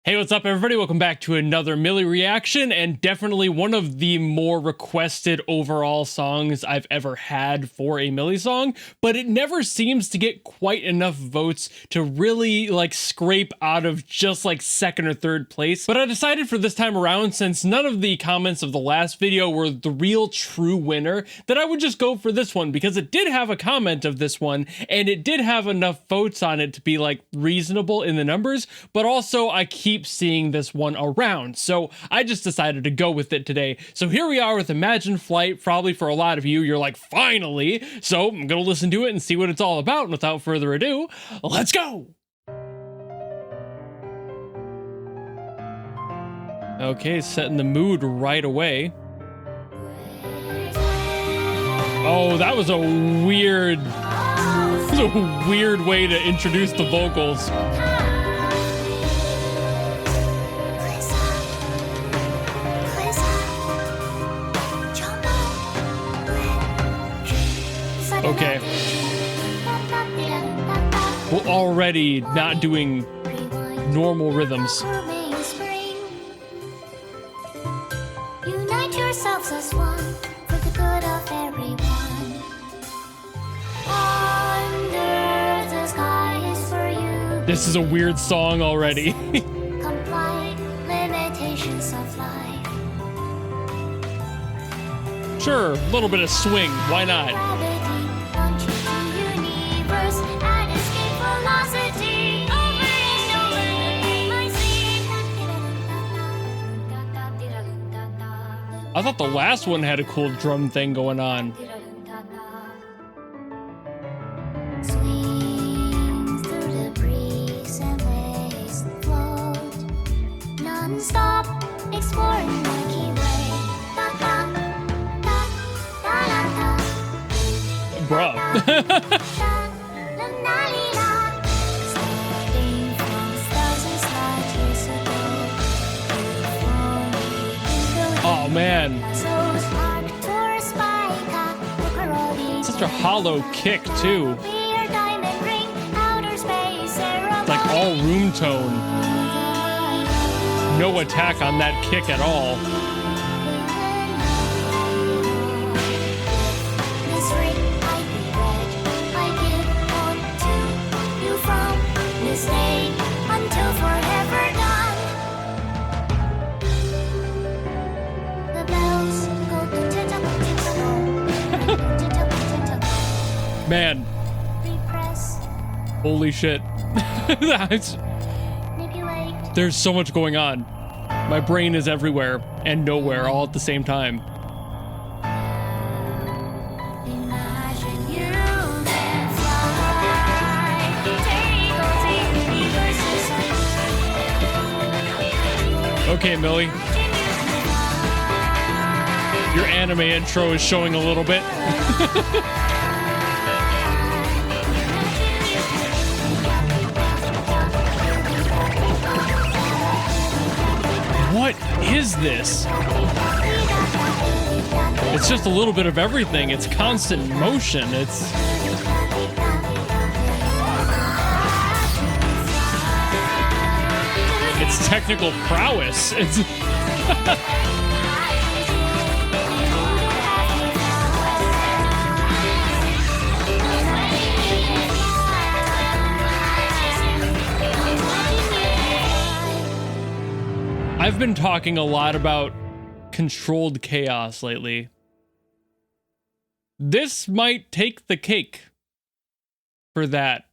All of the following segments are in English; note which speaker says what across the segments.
Speaker 1: Hey, what's up everybody? Welcome back to another Mili reaction, and definitely one of the more requested overall songs I've ever had for a Mili song, but it never seems to get quite enough votes to really scrape out of just second or third place. But I decided for this time around, since none of the comments of the last video were the real true winner, that I would just go for this one because it did have a comment of this one and it did have enough votes on it to be reasonable in the numbers, but also I keep seeing this one around, so I just decided to go with it today. So here we are with Imagine Flight. Probably for a lot of you, you're like, finally! So I'm gonna listen to it and see what it's all about, and without further ado, let's go! Okay, setting the mood right away. Oh, that was a weird way to introduce the vocals. Okay. We're already not doing normal rhythms.
Speaker 2: Unite yourselves as one for the good of everyone. Under the sky is for you.
Speaker 1: This is a weird song already.
Speaker 2: Comply limitations of life.
Speaker 1: Sure, a little bit of swing. Why not? I thought the last one had a cool drum thing going on.
Speaker 2: Swing through the breeze and waves float, non-stop exploring Milky Way.
Speaker 1: Bruh. Oh man. Such a hollow kick too. It's like all room tone. No attack on that kick at all. Man, holy shit. There's so much going on. My brain is everywhere and nowhere all at the same time. Okay, Mili. Your anime intro is showing a little bit. What is this? It's just a little bit of everything. It's constant motion. It's technical prowess. It's I've been talking a lot about controlled chaos lately. This might take the cake for that.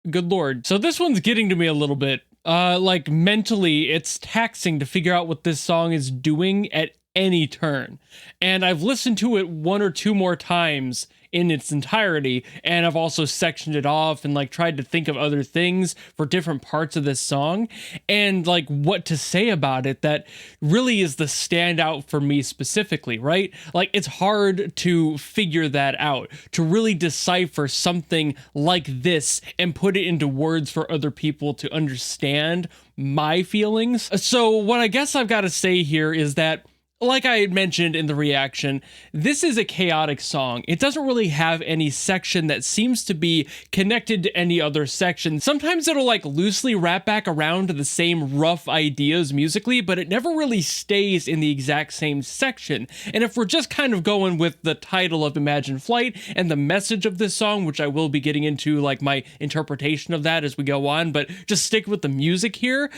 Speaker 1: Good Lord. So this one's getting to me a little bit. Mentally, it's taxing to figure out what this song is doing at any turn. And I've listened to it one or two more times in its entirety, and I've also sectioned it off and tried to think of other things for different parts of this song and what to say about it that really is the standout for me specifically, right? It's hard to figure that out, to really decipher something like this and put it into words for other people to understand my feelings. So what I guess I've got to say here is that Like I had mentioned in the reaction, this is a chaotic song. It doesn't really have any section that seems to be connected to any other section. Sometimes it'll like loosely wrap back around to the same rough ideas musically, but it never really stays in the exact same section. And if we're just kind of going with the title of Imagine Flight and the message of this song, which I will be getting into like my interpretation of that as we go on, but just stick with the music here,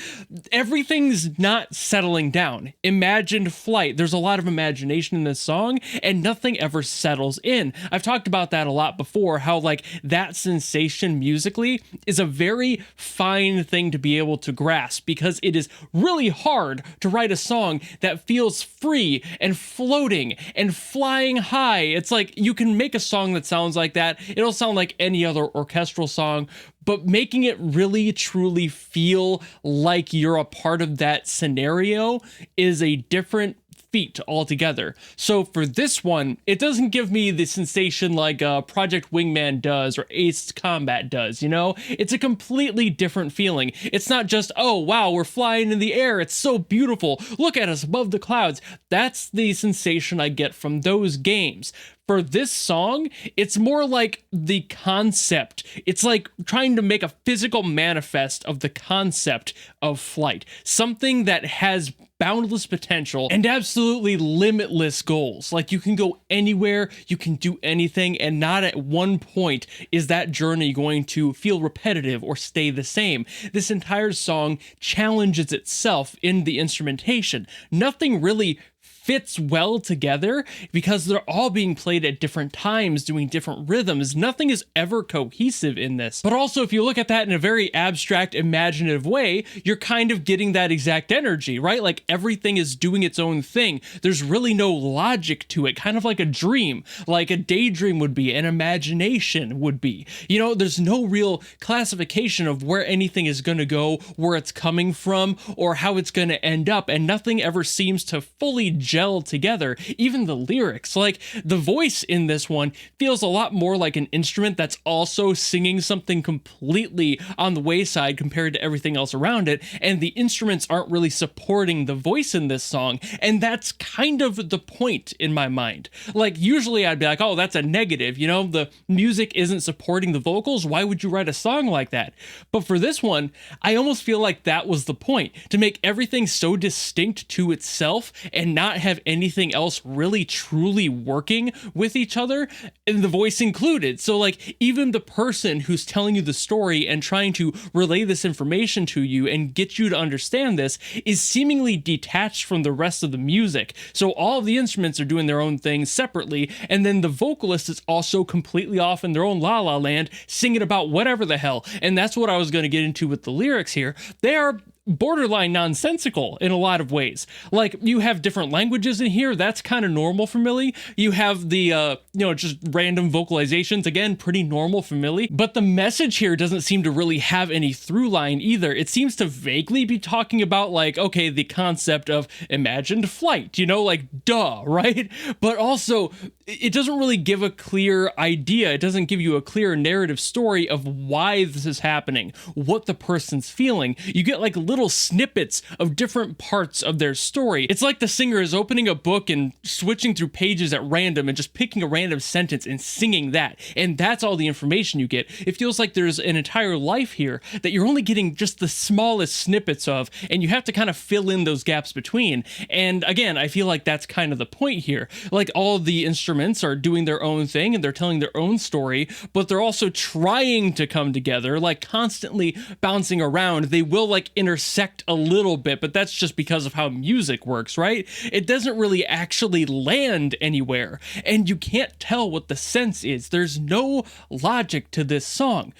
Speaker 1: everything's not settling down. Imagine Flight. There's a lot of imagination in this song and nothing ever settles in. I've talked about that a lot before, how like that sensation musically is a very fine thing to be able to grasp, because it is really hard to write a song that feels free and floating and flying high. It's like you can make a song that sounds like that. It'll sound like any other orchestral song, but making it really truly feel like you're a part of that scenario is a different feat altogether. So for this one, it doesn't give me the sensation like Project Wingman does or Ace Combat does, you know? It's a completely different feeling. It's not just, oh wow, we're flying in the air, it's so beautiful, look at us above the clouds. That's the sensation I get from those games. For this song, it's more like the concept. It's like trying to make a physical manifest of the concept of flight. Something that has boundless potential and absolutely limitless goals. Like you can go anywhere, you can do anything, and not at one point is that journey going to feel repetitive or stay the same. This entire song challenges itself in the instrumentation. Nothing really fits well together because they're all being played at different times, doing different rhythms. Nothing is ever cohesive in this. But also, if you look at that in a very abstract, imaginative way, you're kind of getting that exact energy, right? Like everything is doing its own thing. There's really no logic to it, kind of like a dream, like a daydream would be, an imagination would be. You know, there's no real classification of where anything is going to go, where it's coming from, or how it's going to end up, and nothing ever seems to fully gel together. Even the lyrics, like the voice in this one feels a lot more like an instrument that's also singing something completely on the wayside compared to everything else around it, and the instruments aren't really supporting the voice in this song, and that's kind of the point in my mind. Like usually I'd be like, oh, that's a negative, you know, the music isn't supporting the vocals, why would you write a song like that? But for this one, I almost feel like that was the point, to make everything so distinct to itself and not have anything else really truly working with each other, and the voice included. So like even the person who's telling you the story and trying to relay this information to you and get you to understand this is seemingly detached from the rest of the music. So all of the instruments are doing their own thing separately, and then the vocalist is also completely off in their own la la land singing about whatever the hell. And that's what I was going to get into with the lyrics here. They are borderline nonsensical in a lot of ways. Like you have different languages in here, that's kind of normal for Mili. You have the just random vocalizations, again, pretty normal for Mili. But the message here doesn't seem to really have any through line either. It seems to vaguely be talking about like, okay, the concept of imagined flight, you know, like duh, right? But also it doesn't really give a clear idea. It doesn't give you a clear narrative story of why this is happening, what the person's feeling. You get like little snippets of different parts of their story. It's like the singer is opening a book and switching through pages at random and just picking a random sentence and singing that. And that's all the information you get. It feels like there's an entire life here that you're only getting just the smallest snippets of, and you have to kind of fill in those gaps between. And again, I feel like that's kind of the point here. Like all the instruments are doing their own thing and they're telling their own story, but they're also trying to come together, like constantly bouncing around. They will like intersect a little bit, but that's just because of how music works, right? It doesn't really actually land anywhere, and you can't tell what the sense is. There's no logic to this song.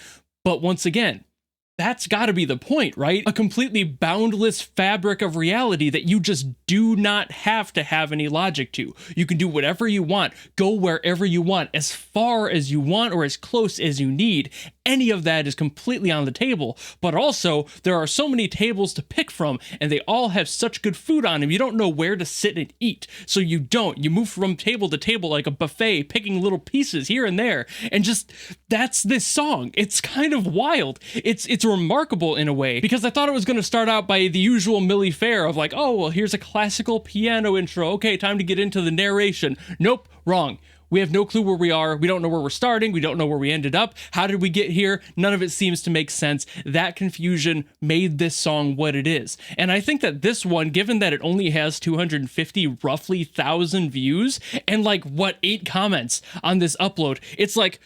Speaker 1: But once again, that's got to be the point, right? A completely boundless fabric of reality that you just do not have to have any logic to. You can do whatever you want, go wherever you want, as far as you want, or as close as you need. any of that is completely on the table, but also there are so many tables to pick from, and they all have such good food on them, you don't know where to sit and eat. So you move from table to table like a buffet, picking little pieces here and there, and just, that's this song. It's kind of wild. It's remarkable in a way, because I thought it was going to start out by the usual Mili fare of like, oh, well, here's a classical piano intro. Okay, time to get into the narration. Nope, wrong. We have no clue where we are. We don't know where we're starting. We don't know where we ended up. How did we get here? None of it seems to make sense. That confusion made this song what it is. And I think that this one, given that it only has 250 roughly 1,000 views and like, 8 comments on this upload, it's like,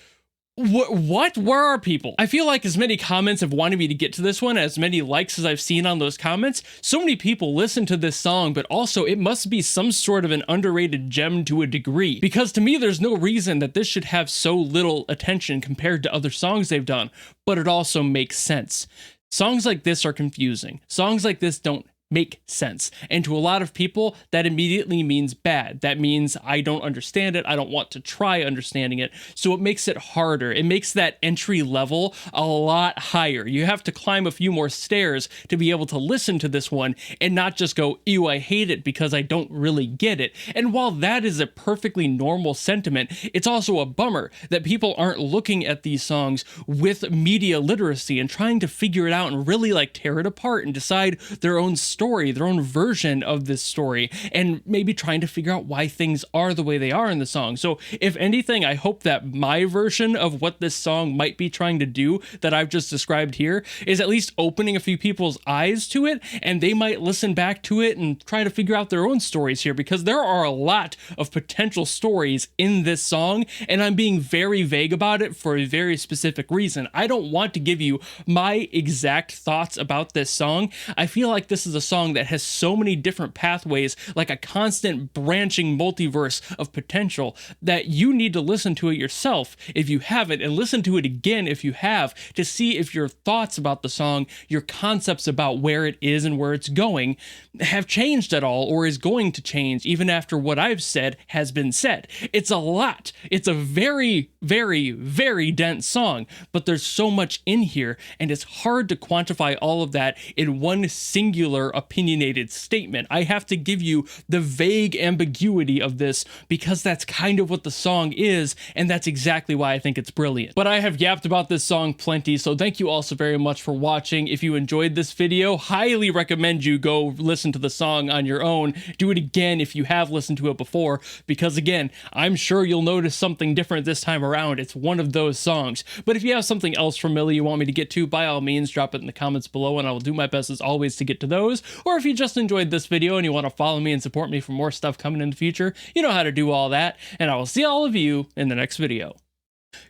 Speaker 1: what? Where are people? I feel like as many comments have wanted me to get to this one, as many likes as I've seen on those comments, so many people listen to this song, but also it must be some sort of an underrated gem to a degree. Because to me, there's no reason that this should have so little attention compared to other songs they've done, but it also makes sense. Songs like this are confusing. Songs like this don't make sense. And to a lot of people, that immediately means bad. That means I don't understand it. I don't want to try understanding it. So it makes it harder. It makes that entry level a lot higher. You have to climb a few more stairs to be able to listen to this one and not just go, ew, I hate it because I don't really get it. And while that is a perfectly normal sentiment, it's also a bummer that people aren't looking at these songs with media literacy and trying to figure it out and really like tear it apart and decide their own story, their own version of this story, and maybe trying to figure out why things are the way they are in the song. So if anything, I hope that my version of what this song might be trying to do that I've just described here is at least opening a few people's eyes to it, and they might listen back to it and try to figure out their own stories here, because there are a lot of potential stories in this song, and I'm being very vague about it for a very specific reason. I don't want to give you my exact thoughts about this song. I feel like this is a song that has so many different pathways, like a constant branching multiverse of potential, that you need to listen to it yourself if you haven't, and listen to it again if you have, to see if your thoughts about the song, your concepts about where it is and where it's going, have changed at all, or is going to change even after what I've said has been said. It's a lot. It's a very, very, very dense song, but there's so much in here, and it's hard to quantify all of that in one singular opinionated statement. I have to give you the vague ambiguity of this because that's kind of what the song is, and that's exactly why I think it's brilliant. But I have yapped about this song plenty, so thank you all so very much for watching. If you enjoyed this video, highly recommend you go listen to the song on your own. Do it again if you have listened to it before, because again, I'm sure you'll notice something different this time around. It's one of those songs. But if you have something else from Mili you want me to get to, by all means, drop it in the comments below, and I will do my best as always to get to those. Or if you just enjoyed this video and you want to follow me and support me for more stuff coming in the future, you know how to do all that, and I will see all of you in the next video.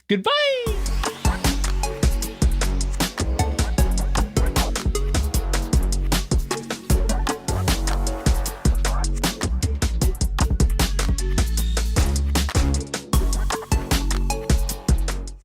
Speaker 1: Goodbye!